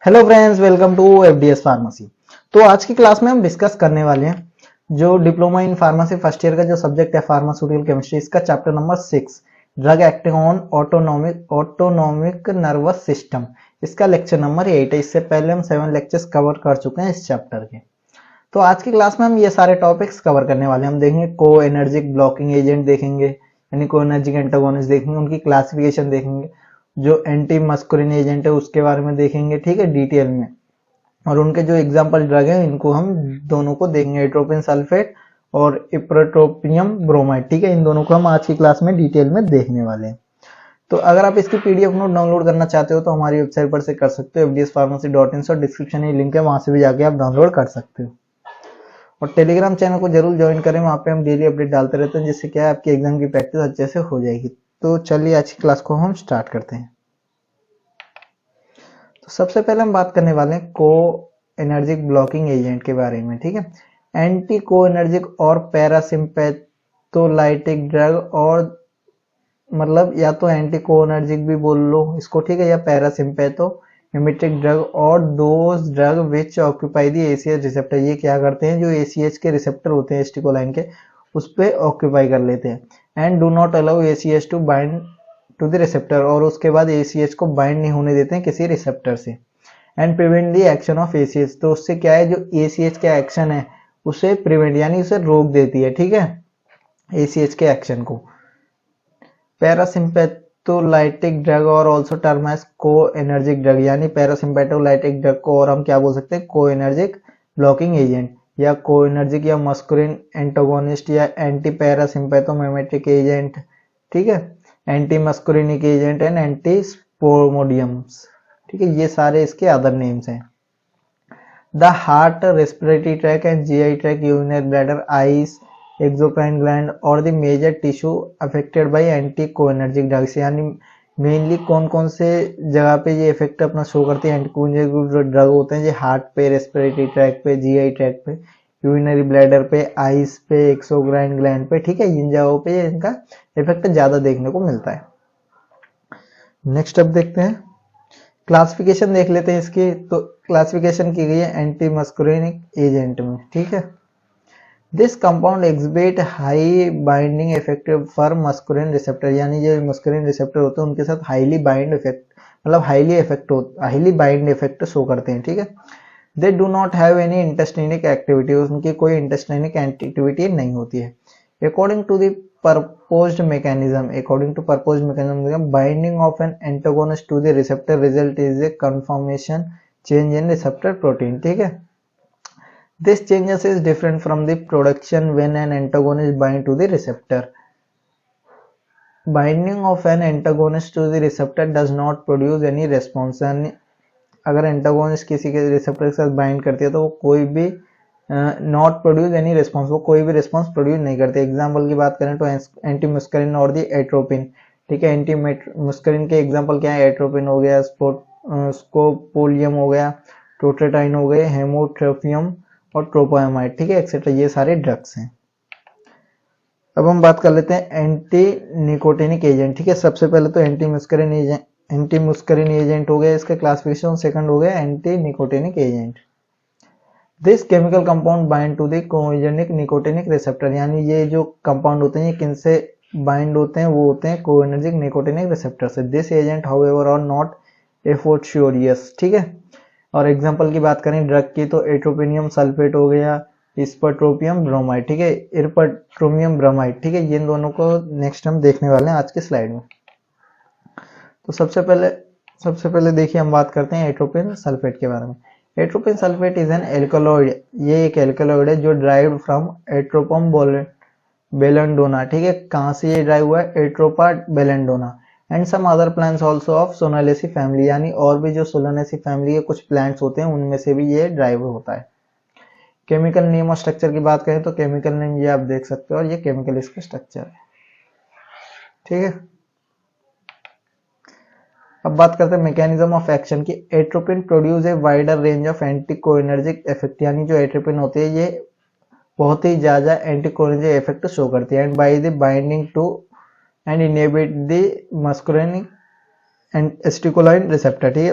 Hello friends, welcome to FDS pharmacy. तो आज की क्लास में हम डिस्कस करने वाले हैं जो diploma in pharmacy first year का जो सब्जेक्ट है फार्मास्यूटिकल केमिस्ट्री, इसका chapter number 6 drug acting on autonomic nervous system. इसका लेक्चर नंबर 8 है। इससे पहले हम 7 लेक्चर्स कवर कर चुके हैं इस चैप्टर के। तो आज की क्लास में हम ये सारे टॉपिक्स कवर करने वाले हैं। हम देखेंगे को एनर्जिक ब्लॉकिंग एजेंट देखेंगे, यानी को एनर्जिक एंटागोनिस्ट देखेंगे, उनकी क्लासिफिकेशन देखेंगे, जो एंटी मस्कुलिन एजेंट है उसके बारे में देखेंगे, ठीक है, डिटेल में। और उनके जो एग्जांपल ड्रग है इनको हम दोनों को देखेंगे, एट्रोपिन सल्फेट और इप्रोट्रोपियम ब्रोमाइड, ठीक है। इन दोनों को हम आज की क्लास में डिटेल में देखने वाले हैं। तो अगर आप इसकी पीडीएफ नोट डाउनलोड करना चाहते हो तो हमारी वेबसाइट पर से कर सकते हो, fdspharmacy.in, और डिस्क्रिप्शन में लिंक है, वहां से भी जाके आप डाउनलोड कर सकते हो। और टेलीग्राम चैनल को जरूर ज्वाइन करें, वहां पे हम डेली अपडेट डालते रहते हैं, जिससे क्या है आपकी एग्जाम की प्रैक्टिस अच्छे से हो जाएगी। तो चलिए आज की क्लास को हम स्टार्ट करते हैं। तो सबसे पहले हम बात करने वाले हैं को एनर्जिक ब्लॉकिंग एजेंट के बारे में, ठीक है। एंटी को एनर्जिक और पैरासिम्पैथोलाइटिक ड्रग, और मतलब या तो एंटी को एनर्जिक भी बोल लो इसको, ठीक है, या पैरासिम्पैथो मिमेटिक ड्रग, और those drug which occupy the ACH receptor. ये क्या करते हैं, जो एसीएच के रिसेप्टर होते हैं एसिटिकोलाइन के, उस पे ऑक्यूपाई कर लेते हैं। And do not allow ACh to bind to the receptor, और उसके बाद एसीएच को बाइंड नहीं होने देते हैं किसी रिसेप्टर से। And prevent the action of ACH, तो उससे क्या है, जो एसीएच का एक्शन है उसे प्रिवेंट यानी उसे रोक देती है, ठीक है, एसीएच के एक्शन को। पैरासिम्पैथोलाइटिक ड्रग और ऑल्सो टर्म एज को एनर्जिक ड्रग, यानी पैरासिम्पैथोलाइटिक ड्रग को और हम क्या बोल सकते हैं, को एनर्जिक ब्लॉकिंग एजेंट, या को एनर्जिक या मस्कुलिन एंटागोनिस्ट, या एंटी पैरासिम्पैथोमिमेटिक एजेंट, ठीक है, anti muscarinic agent and anti spasmodics, ठीक है, ये सारे इसके अदर नेम्स हैं। The heart, respiratory tract and GI tract, urinary bladder, eyes, exocrine gland और the major tissue affected by anti cholinergic drugs, यानी मेनली कौन कौन से जगह पे ये इफेक्ट अपना शो करते हैं, एंटी कोएनर्जिक ड्रग होते हैं, ये हार्ट पे, रेस्पिरेटरी ट्रैक पे, जीआई ट्रैक पे, यूरिनरी ब्लैडर पे, आइस पे, एक्सोक्राइन ग्लैंड पे, ठीक है, इन जगहों पे इनका इफेक्ट ज्यादा देखने को मिलता है। नेक्स्ट अब देखते हैं क्लासिफिकेशन, देख लेते हैं इसकी। तो क्लासिफिकेशन की गई है एंटी मस्कुलिनिक एजेंट में, ठीक है। This compound exhibit high binding effect for muscarinic receptor, यानी जो मस्कुलिन रिसेप्टर होते हैं उनके साथ हाईली बाइंड इफेक्ट, मतलब हाईली बाइंड इफेक्ट शो करते हैं, ठीक है। They do not have any intestinal activity, उनकी कोई इंटेस्टिनिक एक्टिविटी नहीं होती है। According to the proposed mechanism, binding of an antagonist to the receptor result is a conformation change in receptor protein, ठीक है। This changes is different from the production when an antagonist bind to the receptor. Binding of an antagonist to the receptor does not produce any response, यानी अगर antagonist किसी के receptor के साथ bind करती है तो वो कोई भी नॉट प्रोड्यूस एनी रिस्पॉन्स, वो कोई भी रिस्पॉन्स प्रोड्यूस नहीं करते। एग्जाम्पल की बात करें तो एंटी मस्करिन और दी एट्रोपिन, ठीक है। एंटी मस्करिन के एग्जाम्पल क्या है, एट्रोपिन हो गया, स्कोपोलियम हो गया, टोट्रेटाइन हो गए, हेमोट्रोपियम और ट्रोपोएमाइड, ठीक है, एक्सेट्रा, ये सारे ड्रग्स हैं। अब हम बात कर लेते हैं एंटी निकोटिनिक एजेंट, ठीक है। सबसे पहले तो एंटी मस्करिन एजेंट हो गया, इसका क्लासिफिकेशन। सेकंड हो गया anti nicotinic agent. This chemical compound bind to the cholinergic nicotinic receptor, यानी ये जो कंपाउंड होते हैं ये किनसे बाइंड होते हैं, वो होते हैं कोएनर्जिक निकोटिनिक रिसेप्टर से। This agent however are not एफोर्शियोरियस, ठीक है। और एग्जांपल की बात करें ड्रग की तो एट्रोपिनियम सल्फेट हो गया, इस्पट्रोपियम ब्रोमाइड, ठीक है, इरपट्रोमियम ब्रोमाइड, ठीक है। ये इन दोनों को नेक्स्ट हम देखने वाले हैं आज के स्लाइड में। तो सबसे पहले देखिए हम बात करते हैं एट्रोपिन सल्फेट के बारे में। Atropine sulphate is an alkaloid, ये एक एल्कलॉइड है जो ड्राइव्ड फ्रॉम एट्रोपम बेलेंडोना, ठीक है। कहां से ये ड्राइव हुआ है, Atropa belladonna, and some other plants also of Solanaceae family, यानी और भी जो सोलानेसी फैमिली के कुछ प्लांट्स होते हैं उनमें से भी ये ड्राइव होता है। केमिकल नेम और स्ट्रक्चर की बात करें तो केमिकल नेम ये आप देख सकते हो, और ये केमिकल इसका स्ट्रक्चर है, ठीक है। अब बात करते हैं मैकेनिज्म ऑफ एक्शन की। Atropine produce a wider range of anti cholinergic effect, यानी जो एट्रोपिन होती है ये बहुत ही ज्यादा एंटी कोएनर्जिक इफेक्ट शो करती है। And by the binding to and inhibit the muscarinic and acetylcholine receptor, ठीक है।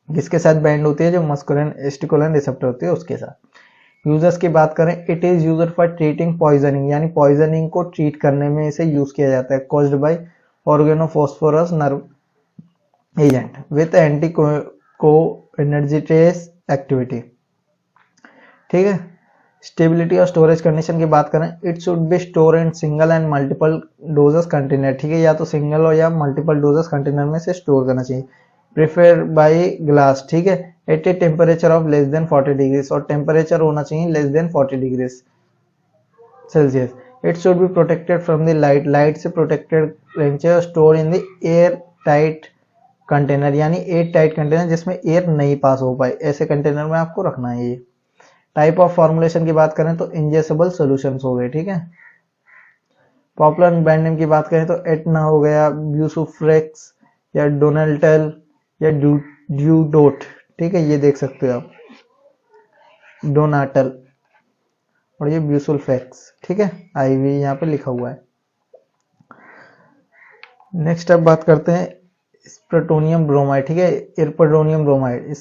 किसके साथ बाइंड होती है, जो मस्कुलिन एस्टिकुलिन रिसेप्टर होती है उसके साथ। यूजर्स की बात करें, it is used for treating poisoning, यानी पॉइजनिंग को ट्रीट करने में इसे यूज किया जाता है, caused by organophosphorus nerve agent with anti कोएनर्जिटेस एक्टिविटी। ठीक है। स्टेबिलिटी और स्टोरेज कंडीशन की बात करें, it should be store in single and multiple doses container. ठीक है, या तो सिंगल और या मल्टीपल डोजेस कंटेनर में से स्टोर करना चाहिए। Prefer by glass. ठीक है, at a temperature of less than 40 degree, और टेम्परेचर होना चाहिए less than 40 degree celsius. It should be protected from the light, light से प्रोटेक्टेड रहना चाहिए। Store in the air tight container, यानी एयर टाइट कंटेनर जिसमें एयर नहीं pass हो पाए, ऐसे कंटेनर में आपको रखना है ये। टाइप ऑफ फॉर्मुलेशन की बात करें तो इंजेक्टेबल सॉल्यूशंस हो गए। ठीक है। पॉपुलर ब्रांड नेम की बात करें तो एटना हो गया, ब्यूसुफ्रेक्स या डोनाल्टेल या ड्यूडोट। ठीक है, ये देख सकते हो आप, डोनाटल और ये ब्यूसुल्फेक्स। ठीक है, आईवी यहाँ पे लिखा हुआ है। नेक्स्ट अब बात करते हैं स्प्रोटोनियम ब्रोमाइड। ठीक है, ipratropium bromide,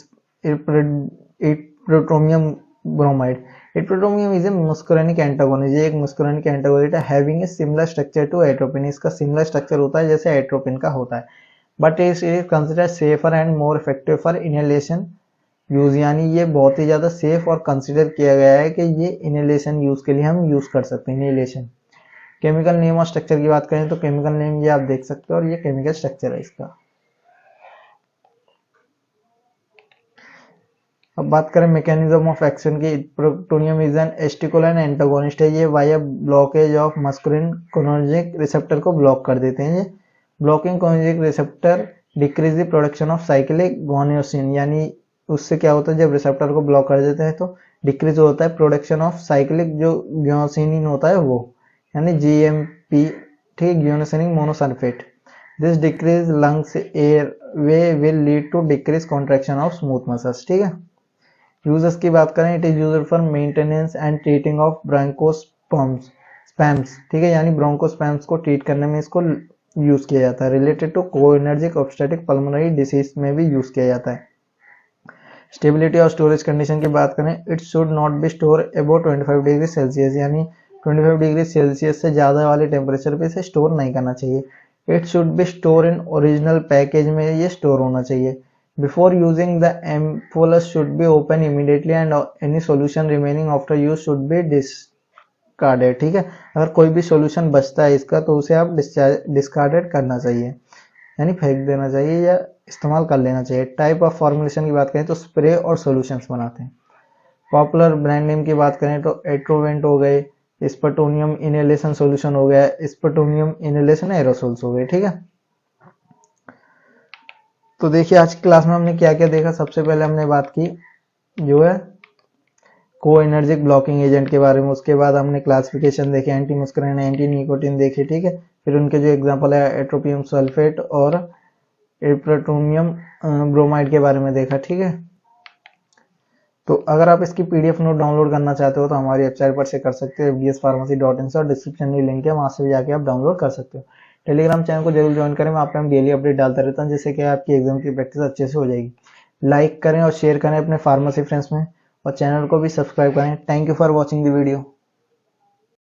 ipratropium bromide. Ipratropium is a muscarinic antagonist, ये एक मुस्कुरानिक एंटागोनिस्ट है, having a similar structure to atropine. इसका सिमिलर स्ट्रक्चर होता है जैसे एट्रोपिन का होता है, but it is considered safer and more effective for inhalation use, यानी ये बहुत ही ज्यादा सेफ और कंसिडर किया गया है कि ये इनहेलेशन यूज के लिए हम यूज कर सकते हैं, इनहेलेशन। केमिकल नेम और स्ट्रक्चर की बात करें तो केमिकल नेम ये आप देख सकते हो और ये केमिकल स्ट्रक्चर है इसका। अब बात करें मैकेनिज्म ऑफ एक्शन की, ipratropium is an acetylcholine antagonist है, ये via blockage of muscarinic cholinergic receptor को ब्लॉक कर देते हैं। ये blocking cholinergic receptor decrease the production of cyclic guanosine, यानी उससे क्या होता है, जब रिसेप्टर को ब्लॉक कर देते हैं तो डिक्रीज होता है प्रोडक्शन ऑफ साइक्लिक जो ग्योसिनिन होता है वो, यानी जीएमपी। ठीक, guanosine monosulphate. This decrease lungs airway will lead to decrease contraction of smooth muscles. ठीक है। यूजर्स की बात करें, it is used for maintenance and treating of bronchospasms. ठीक है, यानी ब्रोंकोस्पैम्स को ट्रीट करने में इसको यूज किया जाता है। Related to cholinergic obstructive pulmonary disease में भी यूज किया जाता है। स्टेबिलिटी और स्टोरेज कंडीशन की बात करें, it should not be store above 25 degree Celsius, यानी 25 डिग्री सेल्सियस से ज्यादा वाले टेम्परेचर पे इसे स्टोर नहीं करना चाहिए। It should be store in original package में ये स्टोर होना चाहिए। Before using the ampullus should be open immediately and any solution remaining after use should be discarded। ठीक है, अगर कोई भी सॉल्यूशन बचता है इसका तो उसे आप डिस्कार्डेड करना चाहिए, यानी फेंक देना चाहिए या इस्तेमाल कर लेना चाहिए। टाइप ऑफ फॉर्मुलेशन की बात करें तो स्प्रे और सॉल्यूशंस बनाते हैं। पॉपुलर ब्रांड नेम की बात करें तो एट्रोवेंट हो गए, स्पटोनियम इनहेलेशन सॉल्यूशन हो गया, स्पटोनियम इनहेलेशन एरोसोल्स हो गए। ठीक है, तो देखिए आज की क्लास में हमने क्या क्या देखा। सबसे पहले हमने बात की जो है को एनर्जिक ब्लॉकिंग एजेंट के बारे में, उसके बाद हमने क्लासिफिकेशन देखे, एंटी मस्कुलिन एंटी निकोटिन देखे। ठीक है, फिर उनके जो एग्जांपल है एट्रोपियम सल्फेट और इरप्रोटोनियम ब्रोमाइड के बारे में देखा। ठीक है, तो अगर आप इसकी पीडीएफ नोट डाउनलोड करना चाहते हो तो हमारी वेबसाइट पर से कर सकते हो, fdspharmacy.in से, और डिस्क्रिप्शन में लिंक है, वहां से भी जाके आप डाउनलोड कर सकते हो। टेलीग्राम चैनल को जरूर ज्वाइन करें, वहाँ पे हम डेली अपडेट डालता रहता हूँ, जिससे कि आपकी एग्जाम की प्रैक्टिस अच्छे से हो जाएगी। लाइक करें और शेयर करें अपने फार्मेसी फ्रेंड्स में, और चैनल को भी सब्सक्राइब करें। Thank you for watching the video.